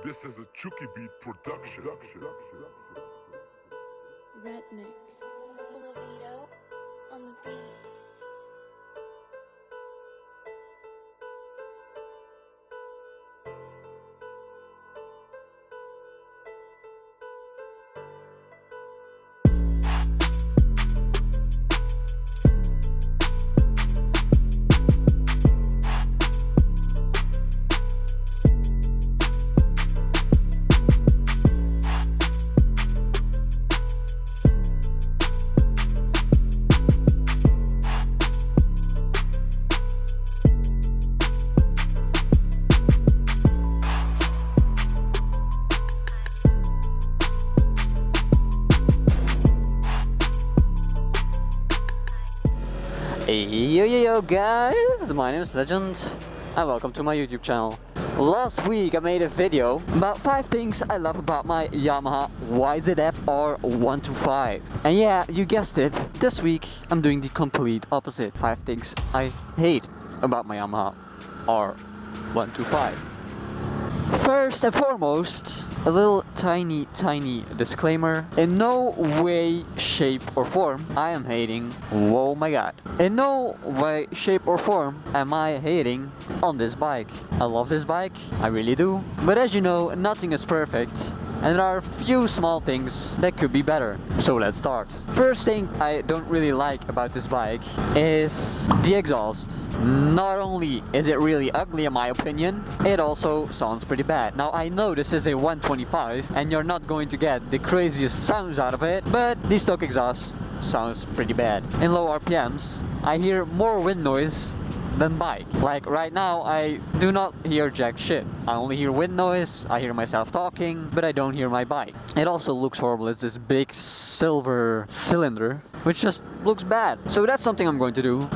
This is a Chucky Beat production. Redneck. Levito on the beat. Yo guys, my name is Legend and welcome to my YouTube channel. Last week I made a video about 5 things I love about my Yamaha YZF R-125. And yeah, you guessed it, this week I'm doing the complete opposite. 5 things I hate about my Yamaha R-125. First and foremost, a little tiny disclaimer. In no way, shape or form I am hating, oh my god. In no way, shape or form am I hating on this bike. I love this bike, I really do. But as you know, nothing is perfect. And there are a few small things that could be better. So let's start. First thing I don't really like about this bike is the exhaust. Not only is it really ugly in my opinion, it also sounds pretty bad. Now I know this is a 125 and you're not going to get the craziest sounds out of it, but the stock exhaust sounds pretty bad. In low RPMs, I hear more wind noise than bike. Like right now, I do not hear jack shit. I only hear wind noise, I hear myself talking, but I don't hear my bike. It also looks horrible. It's this big silver cylinder, which just looks bad. So that's something I'm going to do.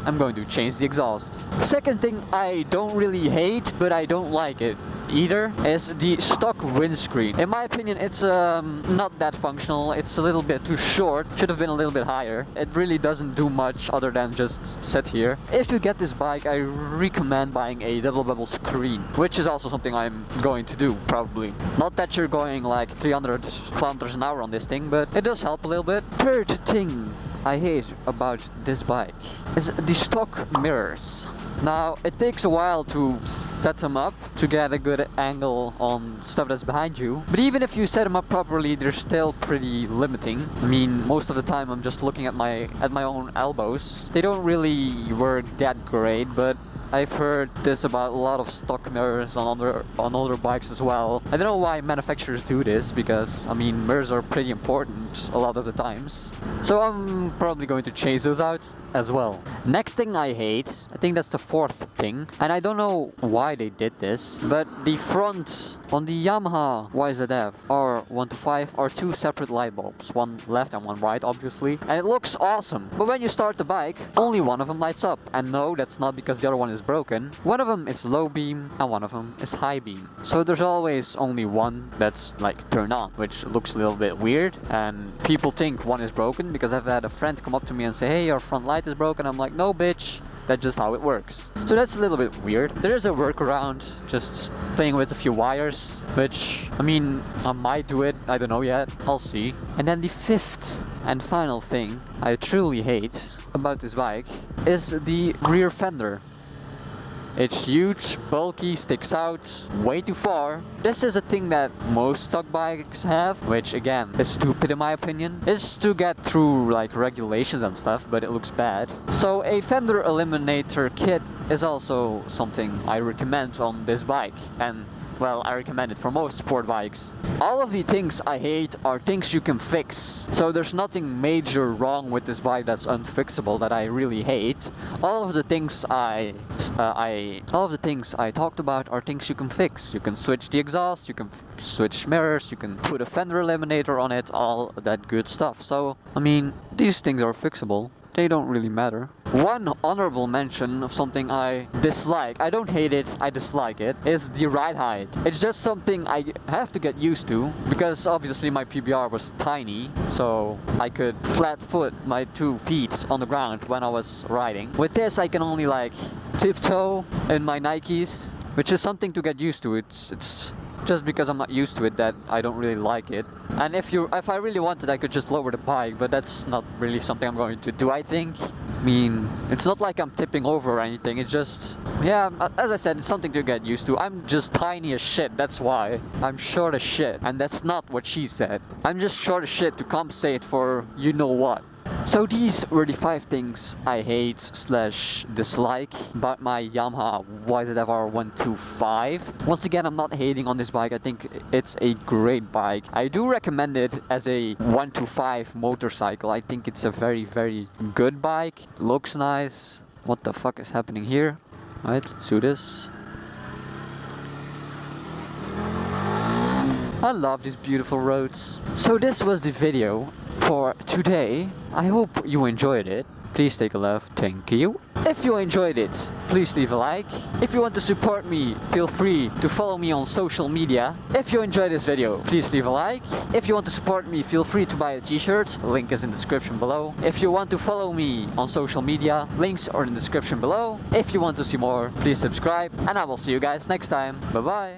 I'm going to change the exhaust. Second thing I don't really hate, but I don't like it either, is the stock windscreen. In my opinion, it's not that functional. It's a little bit too short. Should have been a little bit higher. It really doesn't do much other than just sit here. If you get this bike, I recommend buying a double bevel screen, which is also something I'm going to do probably. Not that you're going like 300 kilometers an hour on this thing, but it does help a little bit. Third thing I hate about this bike is the stock mirrors. Now, it takes a while to set them up to get a good angle on stuff that's behind you. But even if you set them up properly, they're still pretty limiting. I mean, most of the time I'm just looking at my own elbows. They don't really work that great, but I've heard this about a lot of stock mirrors on other bikes as well. I don't know why manufacturers do this, because I mean mirrors are pretty important a lot of the times. So I'm probably going to change those out as well. Next thing I hate, I think that's the fourth thing, and I don't know why they did this, but the front on the Yamaha YZF R125 are 2 separate light bulbs, one left and one right obviously, and it looks awesome. But when you start the bike, only one of them lights up. And no, that's not because the other one is broken. One of them is low beam and one of them is high beam. So there's always only one that's like turned on, which looks a little bit weird, and people think one is broken because I've had a friend come up to me and say, hey, your front light is broken. I'm like, no bitch, that's just how it works. So that's a little bit weird. There is a workaround, just playing with a few wires, which, I mean, I might do it, I don't know yet, I'll see. And then the fifth and final thing I truly hate about this bike is the rear fender. It's huge, bulky, sticks out way too far. This is a thing that most stock bikes have, which again is stupid in my opinion. It's to get through like regulations and stuff, but it looks bad. So a fender eliminator kit is also something I recommend on this bike, and well, I recommend it for most sport bikes. All of the things I hate are things you can fix. So there's nothing major wrong with this bike that's unfixable that I really hate. All of the things I talked about are things you can fix. You can switch the exhaust, you can switch mirrors, you can put a fender eliminator on it, all that good stuff. So, I mean, these things are fixable. They don't really matter. One honorable mention of something I dislike, I don't hate it, I dislike it, is the ride height. It's just something I have to get used to, because obviously my PBR was tiny, so I could flat foot my 2 feet on the ground when I was riding. With this I can only like tiptoe in my Nikes which is something to get used to. It's just because I'm not used to it that I don't really like it. And if I really wanted, I could just lower the bike, but that's not really something I'm going to do, I think. I mean, it's not like I'm tipping over or anything. It's just, yeah, as I said, it's something to get used to. I'm just tiny as shit, that's why. I'm short as shit, and that's not what she said. I'm just short as shit to compensate for you know what. So these were the 5 things I hate / dislike about my Yamaha YZF R-125. Once again, I'm not hating on this bike. I think it's a great bike. I do recommend it as a 125 motorcycle. I think it's a very, very good bike. It looks nice. What the fuck is happening here? Alright, let's do this. I love these beautiful roads. So this was the video for today. I hope you enjoyed it. Please take a left. Thank you. If you enjoyed it, please leave a like. If you want to support me, feel free to follow me on social media. If you enjoyed this video, please leave a like. If you want to support me, feel free to buy a t-shirt. Link is in the description below. If you want to follow me on social media, links are in the description below. If you want to see more, please subscribe. And I will see you guys next time. Bye bye.